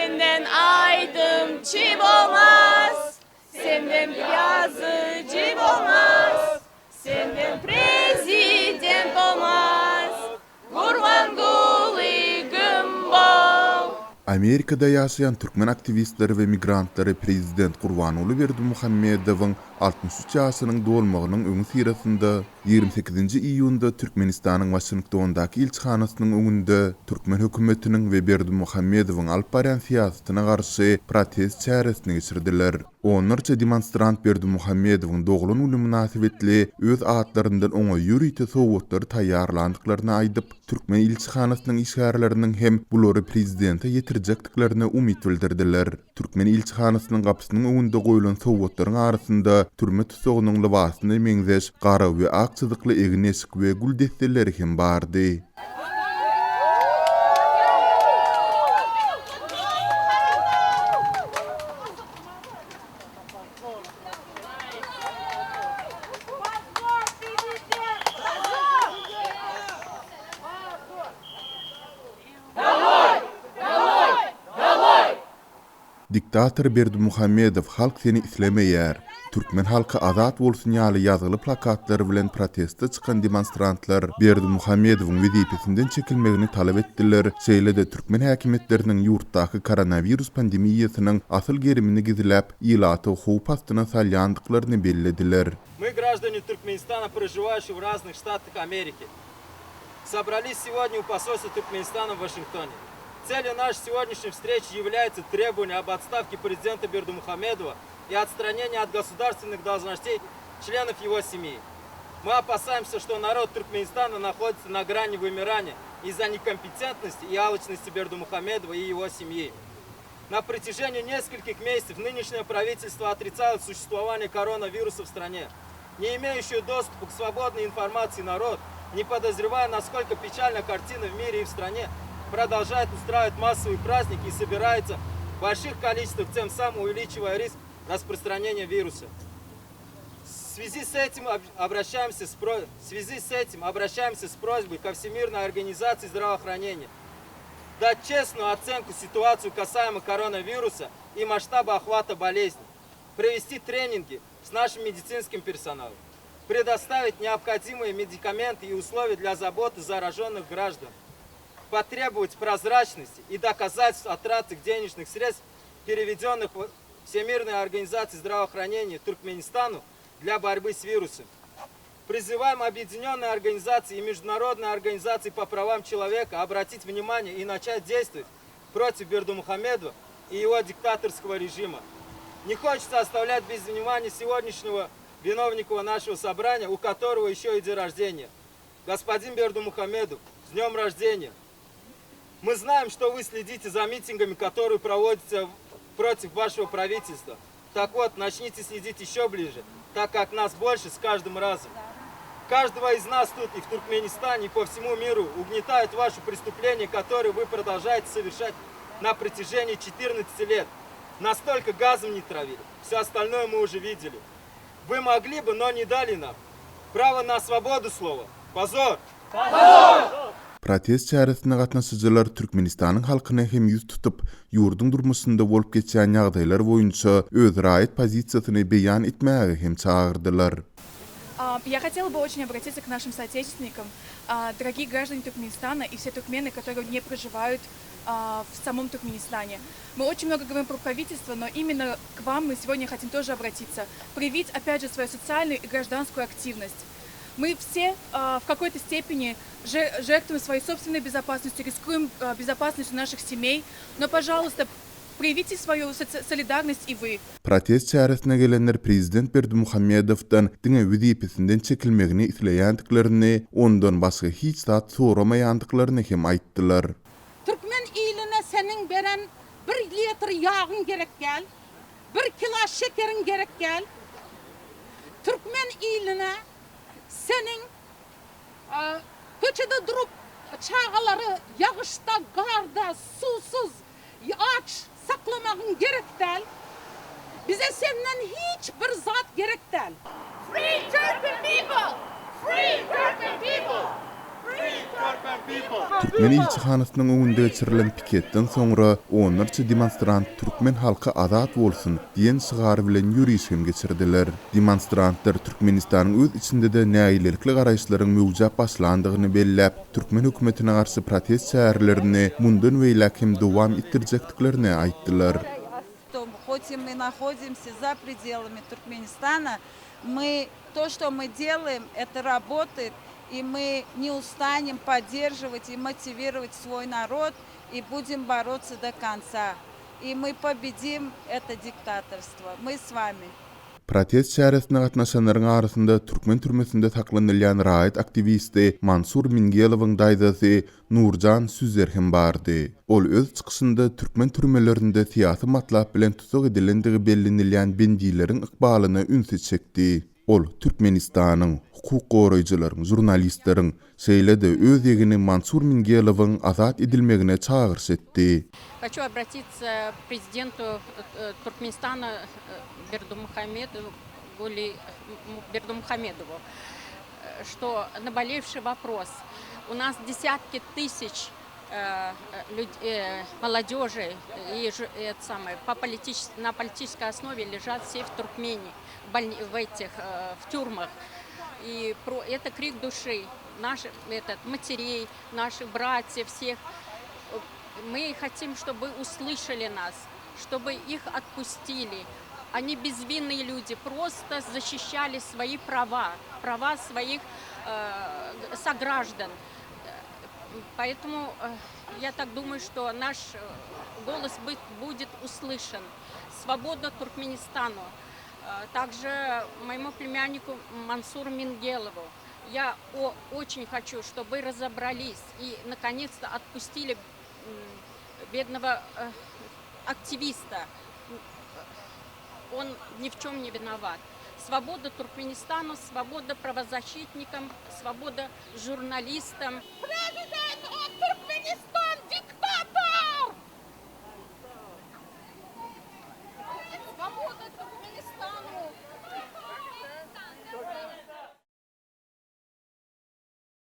senden aydımçı olmaz, senden yazıcı olmaz, senden prezident olmaz, Kurban Gulygym bol. Amerika'da yaşayan Türkmen aktivistleri ve migrantları Prezident Gurbanuly Berdimuhammedowyň 63 ýaşynyň dolmagynyň öňü sirasynda 28 iýunda Türkmenistanyň Washingtondaky ilçihanasynyň öňünde Türkmen hökümetiniň we Berdimuhammedowyň alyp baran siýasatyna garşy protest çäresini geçirdiler. Onlarça demonstrant Berdimuhammedowyň dogulun uly münasibetli öz atlaryndan oňa ýürüýte sowgatlar taýýarlandyklaryny aýdyp, Türkmen ilçihanasynyň işgärleriniň hem bulary prezidente ýetirjekdiklerine umyt bildirdiler. Türkmen ilçihanasynyň gapysynyň öňünde goýulan sowgatlaryň arasynda türme tutugynyň libasyny meňzeş gara we ak çyzykly egin eşik we gül desteleri hem bardy. Diktator Berdimuhammedow halk seni islemeýär. Türkmen halky azat bolsun ýaly ýazyly plakatlar bilen protestde çykan demonstrantlar Berdimuhammedowyň wezipesinden çekilmegini talap etdiler. Şeýle-de Türkmen häkimetleriniň ýurtdaky koronavirus pandemiýasynyň asyl gerimini gizläp, ýylaty howp astyna salýandyklaryny bellediler. Мы, граждане Туркменистана, проживающие в разных штатах Америки, собрались сегодня у посольства Туркменистана в Вашингтоне. Целью нашей сегодняшней встречи является требование об отставке президента Бердимухамедова и отстранении от государственных должностей членов его семьи. Мы опасаемся, что народ Туркменистана находится на грани вымирания из-за некомпетентности и алчности Бердимухамедова и его семьи. На протяжении нескольких месяцев нынешнее правительство отрицало существование коронавируса в стране. Не имеющий доступа к свободной информации народ, не подозревая, насколько печальна картина в мире и в стране, продолжает устраивать массовые праздники и собирается в больших количествах, тем самым увеличивая риск распространения вируса. В связи с этим обращаемся с просьбой ко Всемирной организации здравоохранения дать честную оценку ситуации касаемо коронавируса и масштаба охвата болезни, провести тренинги с нашим медицинским персоналом, предоставить необходимые медикаменты и условия для заботы зараженных граждан, потребовать прозрачности и доказательств о тратах денежных средств, переведенных в Всемирной организации здравоохранения Туркменистану для борьбы с вирусом. Призываем объединенные организации и международные организации по правам человека обратить внимание и начать действовать против Бердимухамедова и его диктаторского режима. Не хочется оставлять без внимания сегодняшнего виновника нашего собрания, у которого еще и день рождения. Господин Бердимухамедов, с днем рождения! Мы знаем, что вы следите за митингами, которые проводятся против вашего правительства. Так вот, начните следить еще ближе, так как нас больше с каждым разом. Каждого из нас тут и в Туркменистане, и по всему миру угнетают ваши преступления, которые вы продолжаете совершать на протяжении 14 лет. Настолько газом не травили. Все остальное мы уже видели. Вы могли бы, но не дали нам. Право на свободу слова. Позор! Позор! Protest çäresine gatnaşyjylar Türkmenistanyň halkyna hem ýüz tutup, ýurdun durmuşynda bolup geçýän ýagdaýlar boýunça özüne aýt pozisiýasyny beýan etmäge hem çağırdylar. Я хотела бы очень обратиться к нашим соотечественникам, дорогие граждане Туркменистана и все туркмены, которые не проживают в самом Туркменистане. Мы очень много говорим про правительство, но именно к вам мы сегодня хотим тоже обратиться, проявить опять же свою социальную и гражданскую активность. Мы все в какой-то степени жертвуем своей собственной безопасностью, рискуем безопасностью наших семей, но, пожалуйста, проявите свою солидарность и вы. Protest çäresine gelenler Prezident Berdimuhammedowdan diňe wezipesinden çekilmegini isleýändiklerini, ondan başga hiç zat soramaýandyklaryny hem aýtdylar. Türkmen iline senin beren 1 litr yağın gerek gel, 1 kilo şekerin gerek gel. Türkmen iline senin köçede durup çağaları yağışta, garda, susuz, aç saklamağın gerek del. Bize senden hiçbir zat gerek del. Free Turkmen people! Free Turkmen people! Türkmen ilçihanasynyň öňünde geçirilen piketden soňra onlarça demonstrant türkmen halky azat bolsun diýen şigary bilen ýürüýüş hem geçirdiler. Demonstrantlar Türkmenistanyň öz içinde de näýilikli garaýşlaryň mewjap başlandygyny belläp, türkmen hökümetine garşy protest çägärlerini mundan beýlek hem dowam etdirjekdiklerini aýtdylar. Хоть и мы находимся за пределами Туркменистана, то, что мы делаем, это работает, и мы не устанем поддерживать и мотивировать свой народ, и будем бороться до конца. И мы победим это диктаторство. Мы с вами. Protest çäresine gatnaşanlaryň arasynda Türkmen türmesinde saklanylýan raýat aktivisti Mansur Mingelowyň daýdasy Nurjan Süzer hem bardy. Ol öz çykyşynda Türkmen türmelerinde siýasy matlap bilen tutuk edilendigi bellenilýän bendiýlerin ykbalyny ünse çekdi. Ol Türkmenistanyň hukuk goraýjylaryň, jurnalistleriň şeýle-de öz ýegini Mansur Mingelowyň azat edilmegine çağırş etdi. Хочу обратиться к президенту Туркменистана Бердумухамедову, что наболевший вопрос. У нас десятки тысяч молодежи и на политической основе лежат все в Туркмении, в тюрьмах. И это крик души наших матерей, наших братьев, всех. Мы хотим, чтобы услышали нас, чтобы их отпустили. Они безвинные люди, просто защищали свои права своих сограждан. Поэтому я так думаю, что наш голос будет услышан. Свобода Туркменистану. Также моему племяннику Мансуру Мингелову. Я очень хочу, чтобы вы разобрались и наконец-то отпустили бедного активиста. Он ни в чем не виноват. Свобода Туркменистану, свобода правозащитникам, свобода журналистам. Prezident o Türk